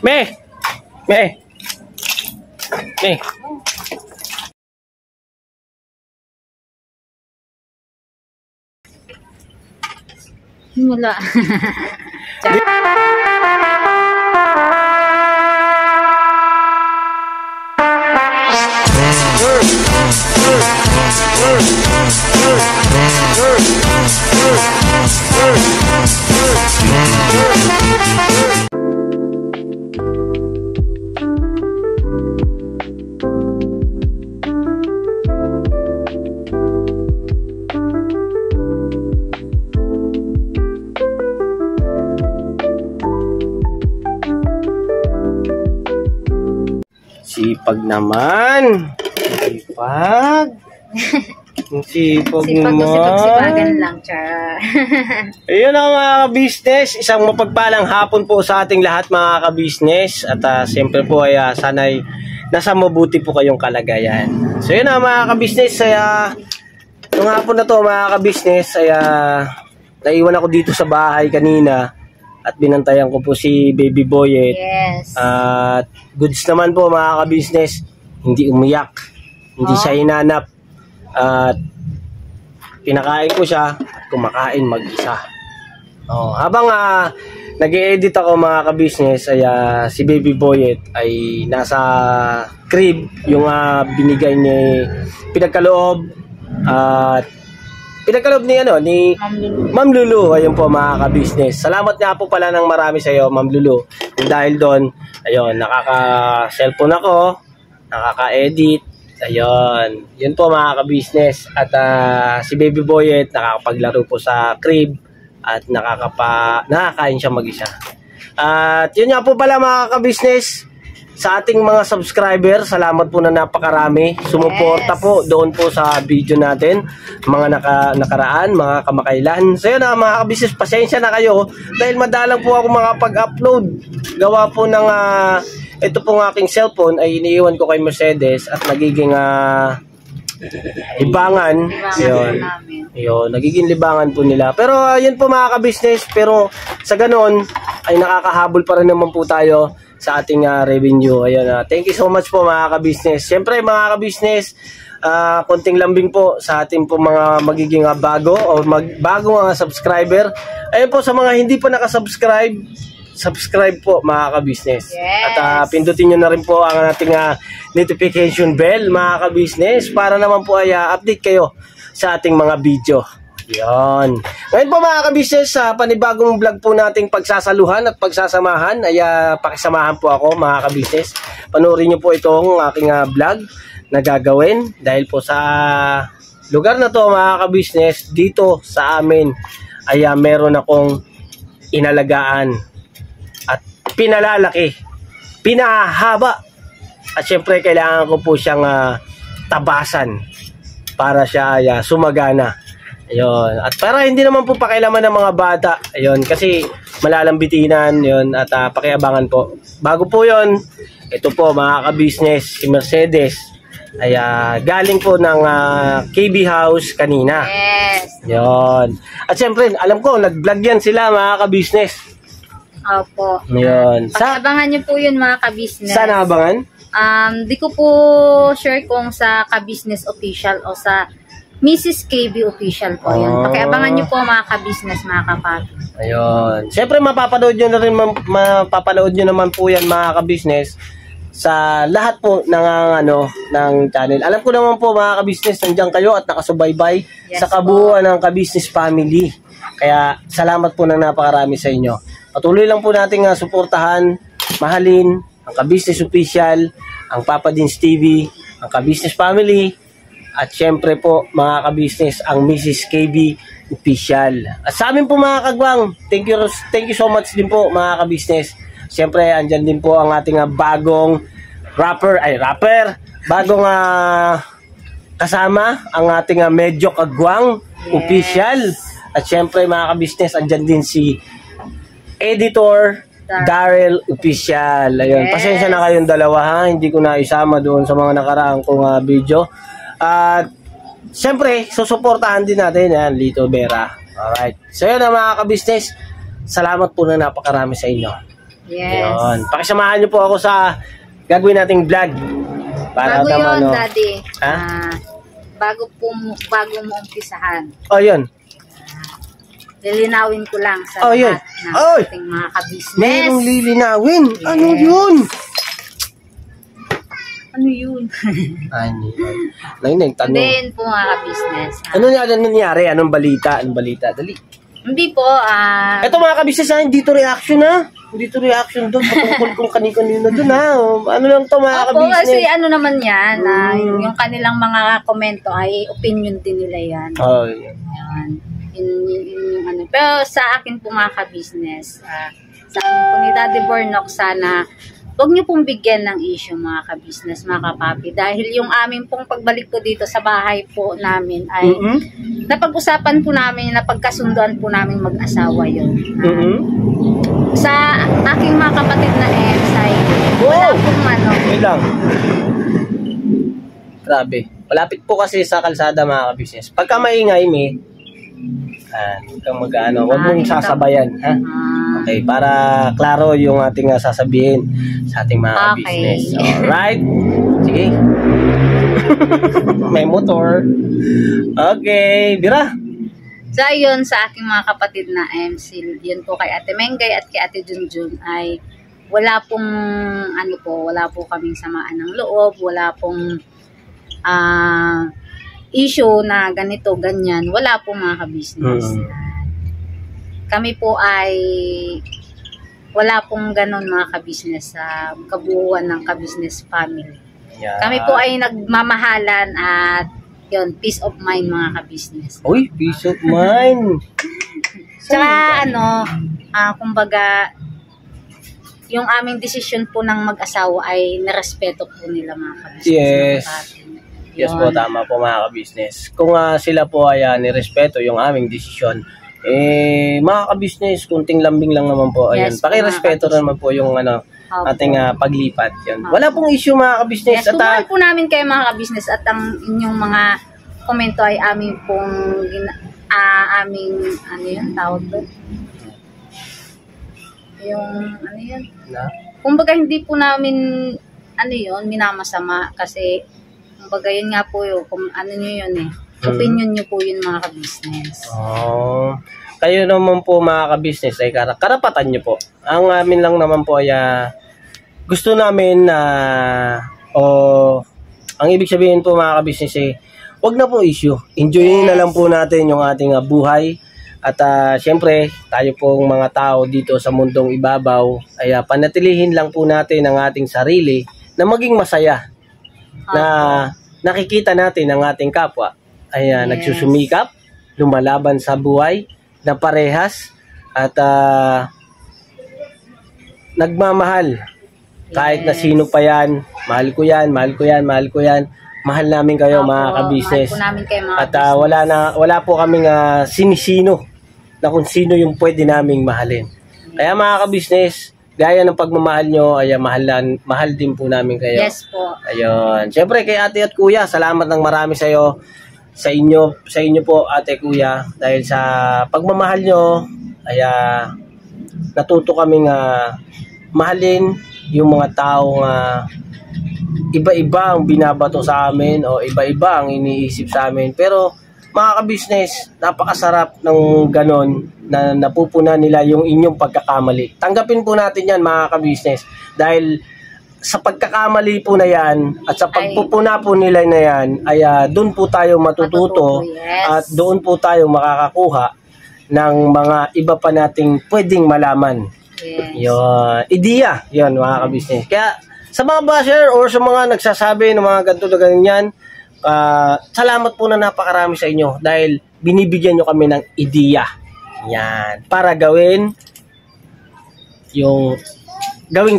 Me! Me! Me! Wala. Sipag naman. Sipag. Sipag naman. Sipag-sipagan lang, char. Ayun ang mga ka-business. Isang mapagpalang hapon po sa ating lahat mga ka-business. At siyempre po ay sana'y nasa mabuti po kayong kalagayan. So yun ang mga ka-business. Nung hapon na to mga ka-business ay naiwan ako dito sa bahay kanina. At binantayan ko po si Baby Boyet. Yes. At goods naman po mga ka-business. Hindi umiyak. Hindi siya hinanap. At pinakain ko siya at kumakain mag-isa. Habang nag-i-edit ako mga ka-business ay si Baby Boyet ay nasa crib yung binigay ni pinagkaloob at pinagkaloob ni Ma'am Lulu. Ayun po mga ka-business. Salamat nga po pala ng marami sa iyo Ma'am Lulu. Dahil doon, ayun, nakaka-cellphone ako, nakaka-edit. Ayun. Yun po mga ka-business. At si Baby Boyet nakakapaglaro po sa crib at nakakain siya mag-isa. At yun nga po pala mga ka-business. Sa ating mga subscriber, salamat po na napakarami. Sumuporta po doon po sa video natin. Mga nakaraan, mga kamakailan. So yun mga ka-business, pasensya na kayo. Dahil madalang po ako makapag-upload. Gawa po ng ito pong aking cellphone ay iniiwan ko kay Mercedes at nagiging libangan. Yun, nagiging libangan po nila. Pero yun po mga ka-business. Pero sa ganon ay nakakahabol pa rin naman po tayo sa ating revenue. Ayun, thank you so much po mga ka-business. Siyempre mga ka-business, konting lambing po sa ating po mga magiging bago o bagong mga subscriber. Ayun po sa mga hindi pa nakasubscribe, subscribe po mga ka-business. Yes. At pindutin nyo na rin po ang ating notification bell mga ka-business para naman po ay update kayo sa ating mga video. Yon. Ngayon po mga ka-business, sa panibagong vlog po nating pagsasaluhan at pagsasamahan ay pakisamahan po ako mga ka-business. Panoorin nyo po itong aking vlog na gagawin dahil po sa lugar na to mga ka-business, dito sa amin ay meron akong inalagaan at pinalalaki, pinahaba at syempre kailangan ko po siyang tabasan para siya sumagana. Ayun. At para hindi naman po pakialaman ng mga bata. Ayun, kasi malalambitinan yun at pakiabangan po. Bago po yun, ito po mga ka-business, si Mercedes ay galing po ng KB House kanina. Yes. Yun. At syempre, alam ko, nag-vlog yan sila mga ka-business. Opo. Yun. Pag-abangan nyo po yun mga ka-business. Saan abangan? Di ko po sure kung sa ka-business official o sa Mrs. KB official po yun. Pakiabangan nyo po mga ka-business, mga kapag. Ayun. Siyempre mapapanood nyo na rin, mapapanood nyo naman po yan mga ka-business sa lahat po ng channel. Alam ko naman po mga ka-business, nandiyan kayo at nakasubaybay sa kabuuan ng ka-business family. Kaya salamat po ng napakarami sa inyo. Patuloy lang po nating suportahan, mahalin ang ka-business official, ang Papa Dins TV, ang ka-business family, at syempre po mga ka-business ang Mrs. KB official. At sa amin po mga kagwang, thank you so much din po mga ka-business. Syempre andyan din po ang ating bagong rapper, bagong kasama ang ating medyo kagwang official. At syempre mga ka-business andyan din si Editor Daryl official. Ayun, pasensya na kayong dalawa ha, hindi ko na isama doon sa mga nakaraang kong video. At siyempre, susuportahan din natin yan, Lito Vera. Alright. So yun mga ka-business, salamat po na napakarami sa inyo. Yes. Yun. Pakisamahan niyo po ako sa gagawin nating vlog. Para Bago naman, yun, Daddy. Ha? Bago mo umpisahan. Oh, yun. Lilinawin ko lang sa yun. lahat ng ating mga ka-business. Merong lilinawin. Yes. Ano yun? Ano yun? Ano yun? Tanong. Then po mga ka-business. Ano nangyari? Anong balita? Dali. Hindi po, Ito mga ka-business, hindi to reaction ha. Hindi to reaction doon. Patungkol kung kanino doon ha. Ano lang to mga opo, ka-business. kasi ano naman yan, yung kanilang mga komento ay opinion din nila yan. Oh, yeah. Yan. Yung ano. Pero sa akin po mga ka-business, sa akin po ni Daddy Bornok, sana huwag niyo pong bigyan ng issue mga ka-business, mga kapapi. Dahil yung amin pong pagbalik po dito sa bahay po namin ay napag-usapan po namin, napagkasunduan po namin mag-asawa yun. Sa aking mga kapatid na ex ay wala pong ano. Lang. Grabe. Malapit po kasi sa kalsada mga ka-business. Pagka maingay, huwag kang mag-ano, huwag mong sasabayan. Ha? Okay, para klaro yung ating sasabihin sa ating mga business. Alright? Sige. May motor. Okay, Bira. So, yun sa aking mga kapatid na MC, yun po kay Ate Mengay at kay Ate Junjun ay wala pong, wala po kaming samaan ng loob, wala pong issue na ganito, ganyan. Wala po mga ka-business. Kami po ay wala pong ganon mga ka-business sa kabuuan ng ka-business family. Yeah. Kami po ay nagmamahalan at yun, peace of mind mga ka-business. Uy, peace of mind! Tsaka kumbaga, yung aming desisyon po ng mag-asawa ay narespeto po nila mga ka-business. Yes. Yes po, tama po mga ka-business. Kung sila po ay nirespeto yung aming desisyon, mga ka-business, kunting lambing lang naman po. Ayan, yes, pakirespeto naman po yung ating paglipat. Yan. Wala pong issue mga ka-business. Yes, tutunan po namin kayo mga ka-business at ang inyong mga komento ay aming pong tawag doon? Yung kumbaga hindi po namin minamasama kasi kumbaga yun nga po yun, opinion nyo po yun mga ka-business. Kayo naman po mga ka-business ay karapatan nyo po. Ang amin lang naman po ay gusto namin ang ibig sabihin po mga ka-business ay wag na po issue. Enjoyin na lang po natin yung ating buhay. At syempre, tayo pong mga tao dito sa mundong ibabaw ay panatilihin lang po natin ang ating sarili na maging masaya. Na nakikita natin ang ating kapwa ay nagsusumikap, lumalaban sa buhay na parehas at nagmamahal. Kahit na sino pa yan, mahal ko yan, mahal ko yan, mahal ko yan. Mahal namin kayo mga ka-business. Mahal po namin kayo mga at wala po kaming sinisino na kung sino yung pwede naming mahalin. Kaya mga ka-business, gaya ng pagmamahal nyo, ay mahal din po namin kayo. Yes po. Ayun. Siyempre kay ate at kuya, salamat ng marami sa inyo po ate kuya, dahil sa pagmamahal nyo ay natuto kaming mahalin yung mga taong iba-iba ang binabato sa amin o iba-iba ang iniisip sa amin. Pero mga ka-business, napakasarap ng ganon na napupuna nila yung inyong pagkakamali. Tanggapin po natin yan mga ka-business, dahil sa pagkakamali po na yan at sa pagpupuna po nila na yan ay doon po tayo matututo. Yes. At doon po tayo makakakuha ng mga iba pa nating pwedeng malaman. Yes. Yun, ideya yun mga ka-business. Kaya sa mga basher or sa mga nagsasabi ng mga ganito na ganyan, salamat po na napakarami sa inyo dahil binibigyan nyo kami ng ideya. Yan. Para gawing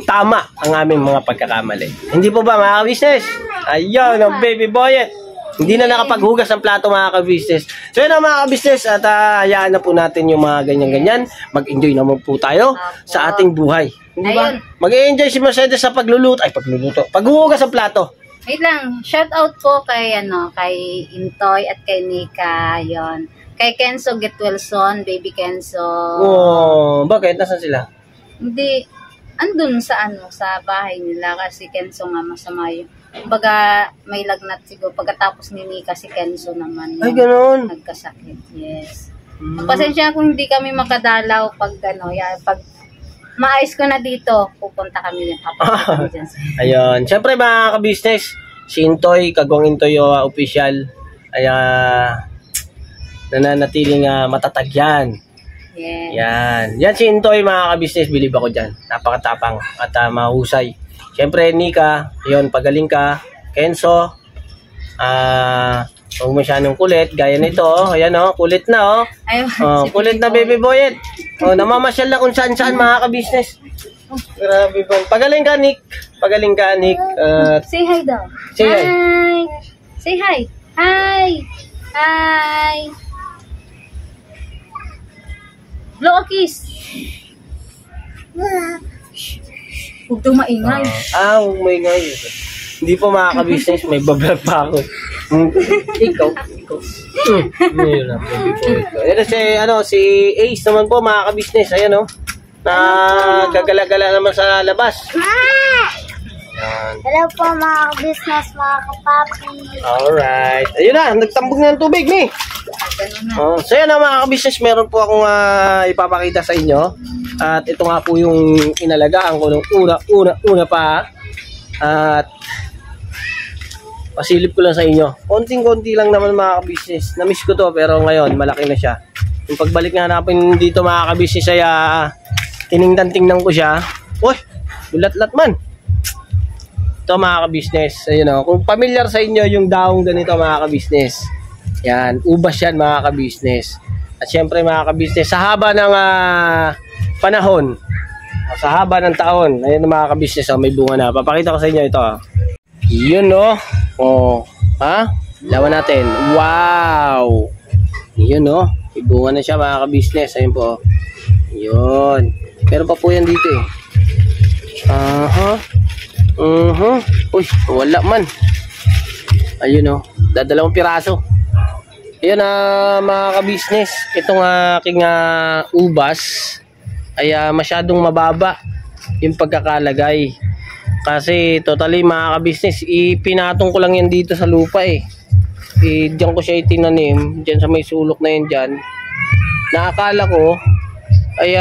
tama ang aming mga pagkakamali. Hindi po ba mga ka-business? Ayun, ang baby boy. Hindi na nakapaghugas ng plato mga ka-business. So yun mga ka-business at hayaan na po natin yung mga ganyan-ganyan. Mag-enjoy naman po tayo sa ating buhay. Hindi ba? Mag-enjoy si Mercedes sa pagluluto. Paghuhugas ng plato. Wait lang, shout out po kay Intoy at kay Nika, yon. Kay Kenzo Getwelson, baby Kenzo. Oh, bakit? Nasaan sila? Hindi, andun sa sa bahay nila kasi Kenzo nga masama yung kumbaga may lagnat siguro pagkatapos ni Nika si Kenzo naman Ay, ganun. nagkasakit. Yes. Pasensya kung hindi kami makadalaw pag pag maayos ko na dito, pupunta kami din. Kami dyan. Ayun. Siyempre mga ka-business, si Intoy, Kagwang Intoy official, ay nananatiling matatag yan. Yes. Yan si Intoy mga ka-business, believe ako dyan. Napakatapang at mahusay. Siyempre Nika, yun, pagaling ka. Kenzo, huwag masyadong kulit, gaya nito, ayan kulit na Ayun, kulit na baby boyet. Namamasyal na kung saan-saan mga ka-business. Grabe ba. Pagaling ka, Nick. Say hi daw. Say hi. Hi. Say hi. Hi. Hi. Blow a kiss. Huwag daw maingay. Huwag maingay. Hindi po mga ka-business, may bablog pa ako. Ikaw. Yun na, baby boy ko. Ayan si Ace naman po mga ka-business. Ayan gagala-gala naman sa labas. Yan. Hello po mga business, mga kapapi. Alright. Ayun na, nagtambog na ng tubig, Mi. So yan mga ka-business, meron po akong ipapakita sa inyo. At ito nga po yung inalagaan ko nung una pa. At pasilip ko lang sa inyo. Konting-konti lang naman mga ka-business. Na-miss ko to pero ngayon malaki na siya. Yung pagbalik nga natin dito mga ka-business ay tiningnan-tingnan ko siya. Uy, bulat-lat man. Ito mga ka-business. Ayun kung familiar sa inyo yung daong ganito mga ka-business. Yan, ubas yan mga ka-business. At syempre mga ka-business, sa haba ng panahon, sa haba ng taon, ayun mga ka-business, may bunga na. Papakita ko sa inyo ito. Yun lawan natin. Wow. Yun may bunga na siya mga ka-business. Ayun po. Yun. Meron pa po yan dito Uy, wala man. Ayun dadalawang piraso. Ayun mga ka-business, itong aking ubas ay masyadong mababa yung pagkakalagay. Kasi totally mga ka-business, ipinatong ko lang yan dito sa lupa diyan ko siya itinanim, diyan sa may sulok na yan diyan. Naakala ko ay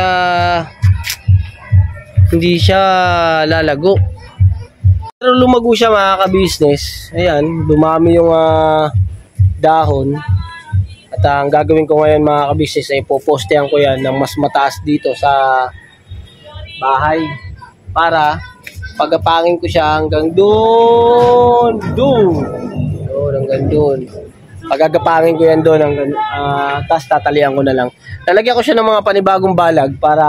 hindi siya lalago. Pero lumago siya mga ka-business. Ayan, dumami yung dahon. At ang gagawin ko ngayon mga ka-business ay popostehan ko yan ng mas mataas dito sa bahay para pagapangin ko siya hanggang doon hanggang doon. Pagagapangin ko yan doon hanggang tapos tatalian ko na lang. Lalagyan ko siya ng mga panibagong balag para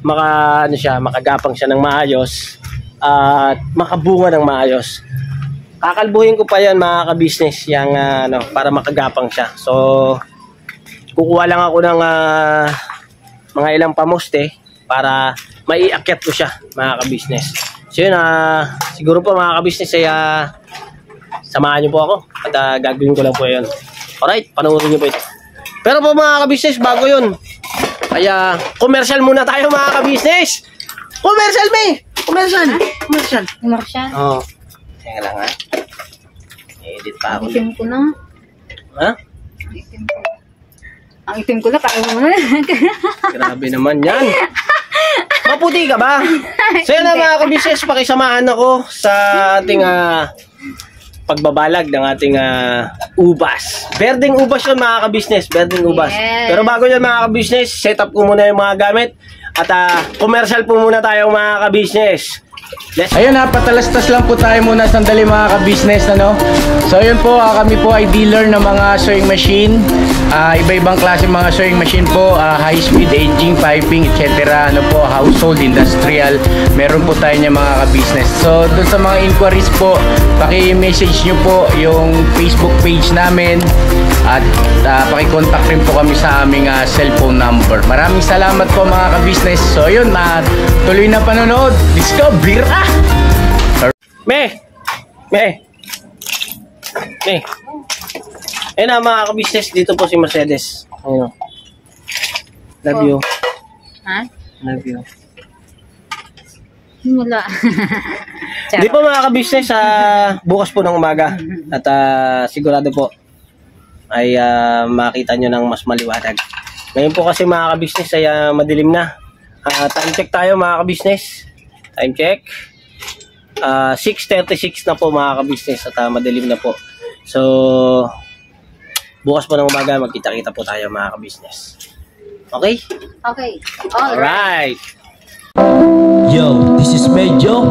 makagapang siya ng maayos at makabunga ng maayos. Kakalbuhin ko pa yan mga ka-business yang para makagapang siya. So kukuha lang ako ng mga ilang pamoste para maiakyat ko siya mga ka-business. So yun siguro po mga ka-business ay samahan niyo po ako at gagawin ko lang po yun. Alright, panoorin niyo po ito. Pero po mga ka-business, bago yun ay commercial muna tayo mga ka-business. Commercial Oo. Kaya lang edit pa ako. Itim ko na. Ha? Ang itim ko na, kaya mo na. Grabe naman yan. Maputi ka ba? So yan mga ka-business, pakisamahan ako sa ating pagbabalag ng ating ubas. Berdeng ubas yun mga ka-business. Berdeng ubas. Yes. Pero bago yun mga ka-business, set up ko muna yung mga gamit. At commercial po muna tayo mga ka-business. Ayun patalastas lang po tayo muna sandali mga ka-business So ayun po, kami po ay dealer ng mga sewing machine. Iba-ibang klase mga sewing machine po, high speed, aging, piping, etc. Household, industrial. Meron po tayo niya mga ka-business. So dun sa mga inquiries po, paki-message nyo po yung Facebook page namin. At paki-contact rin po kami sa aming cellphone number. Maraming salamat po mga ka-business. So ayun, tuloy na panonood. Let's go, bira! Me! Ayun mga ka-business, dito po si Mercedes. Ayun Love you. Ha? Love you. Wala. Hindi po mga ka-business, bukas po ng umaga at sigurado po ay makita nyo ng mas maliwanag. Ngayon po kasi mga ka-business ay madilim na. Time check tayo mga ka-business. Time check. 6:36 na po mga ka-business at madilim na po. So, bukas po ng umaga magkita-kita po tayo mga ka-business. Okay? Okay. Alright. Alright. Yo, this is Medyo.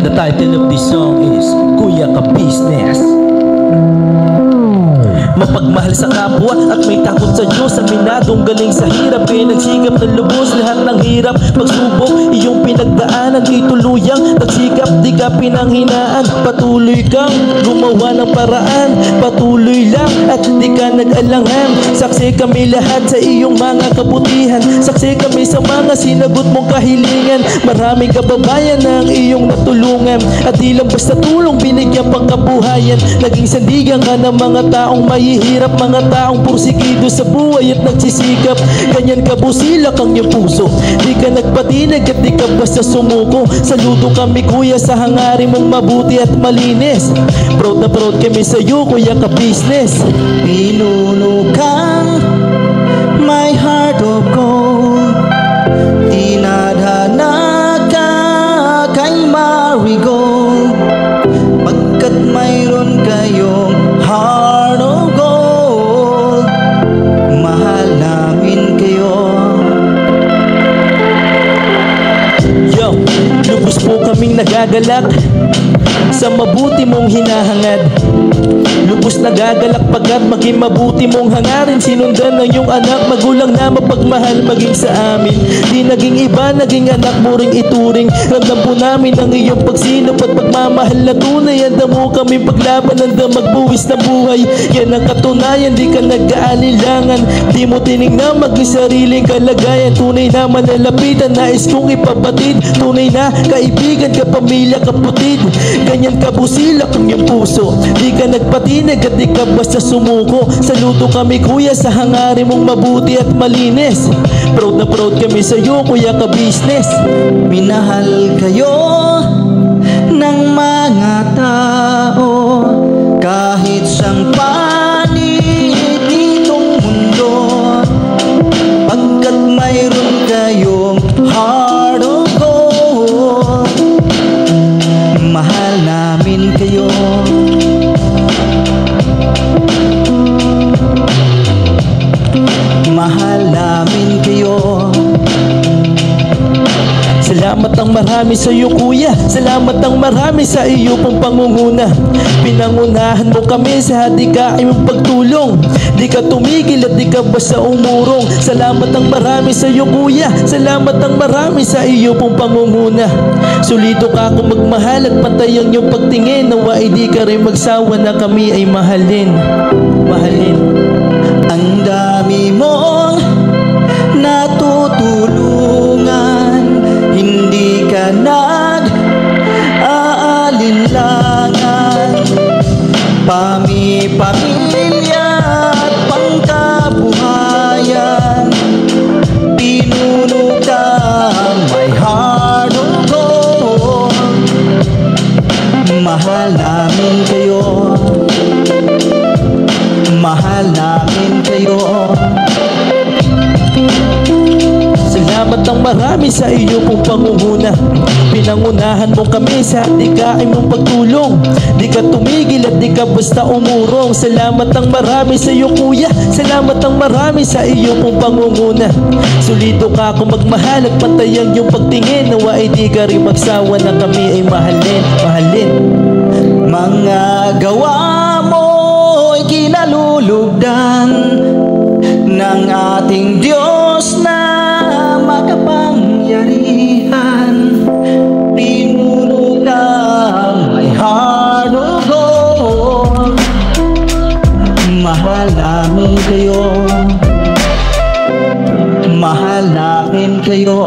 The title of this song is Kuya Ka Business. Mapagmahal sa kapwa at may takot sa Diyos. Aminadong galing sa hirap, kaya nagsikap na lubos lahat ng hirap. Pagsubok, iyong pinagdaanan, di tuluyang nagsikap, di ka pinanghinaan. Patuloy kang gumawa ng paraan, patuloy lang at di ka nag-alangan. Saksi kami lahat sa iyong mga kabutihan, saksi kami sa mga sinagot mong kahilingan. Maraming kababayan na ang iyong natulungan, at di lang basta tulong, binigyan pang kabuhayan. Naging sandigan ka ng mga taong mahihirap, mga taong pursigido sa buhay at nagsisikap. Ganyan kabusilak ang iyong puso, di ka nagpatinag at di ka basta sumuko. Saludo kami kuya sa hangarin mong mabuti at malinis. Proud na proud kami sa iyo Kuya Ka Business. Pinulukang my heart of gold, tinadhana ka kay marigold, pagkat mayroon kayong heart of gold. Mahal namin kayo. Yo, lubos po kaming nagagalak sa mabuti mong hinahangad. Lubos nagagalak pagkat maging mabuti mong hangarin. Sinundan ng iyong anak, magulang na mapagmahal maging sa amin. Di naging iba, naging anak mo ring ituring. Ramdam po namin ang iyong pagsinop at pagmamahal na tunay. Handa mo kami paglaban, handa magbuwis ng buhay. Yan ang katunayan, di ka nag-aalilangan. Di mo tinignan maging sariling kalagayan. Tunay na manalapitan, nais kong ipabatid. Tunay na kaibigan, kapamilya, kaputid. Ganyan kabusilak ang iyong puso, di ka nagpatinag at di ka basta sumuko. Saludo kami kuya sa hangarin mong mabuti at malinis. Proud na proud kami sa iyo Kuya Ka Business. Minahal kayo ng mga tao kahit siyang panig ditong mundo, pagkat mayroon kayong heart of gold. Mahal namin kayo. Mahal namin kayo. Salamat ang marami sa iyo kuya, salamat ang marami sa iyo pong pangunguna. Pinangunahan mo kami sa hadikain mong pagtulong, di ka tumigil at di ka basta umurong. Salamat ang marami sa iyo kuya, salamat ang marami sa iyo pong pangunguna. Sulido ka kung magmahal at pantay ang iyong pagtingin. Nawa ay di ka rin magsawa na kami ay mahalin. Mahalin. Ang dami mong natutulungan, hindi ka nag-aalinlangan. Pamilya at pangkabuhayan, pinuno ka my heart of gold. Mahal namin kayo. Mahal namin kayo. Salamat ang marami sa iyo pong pangunguna. Pinangunahan mo kami sa hadikain mong pagtulong, di ka tumigil at di ka basta umurong. Salamat ang marami sa iyo kuya, salamat ang marami sa iyo pong pangunguna. Sulido ka kung magmahal at pantay ang iyong pagtingin. Nawa ay di ka rin magsawa na kami ay mahalin. Mahalin. Mga gawa mo ay kinalulugdan ng ating Diyos na makapangyarihan. Pinuno ka my heart of gold. Mahal namin kayo. Mahal namin kayo.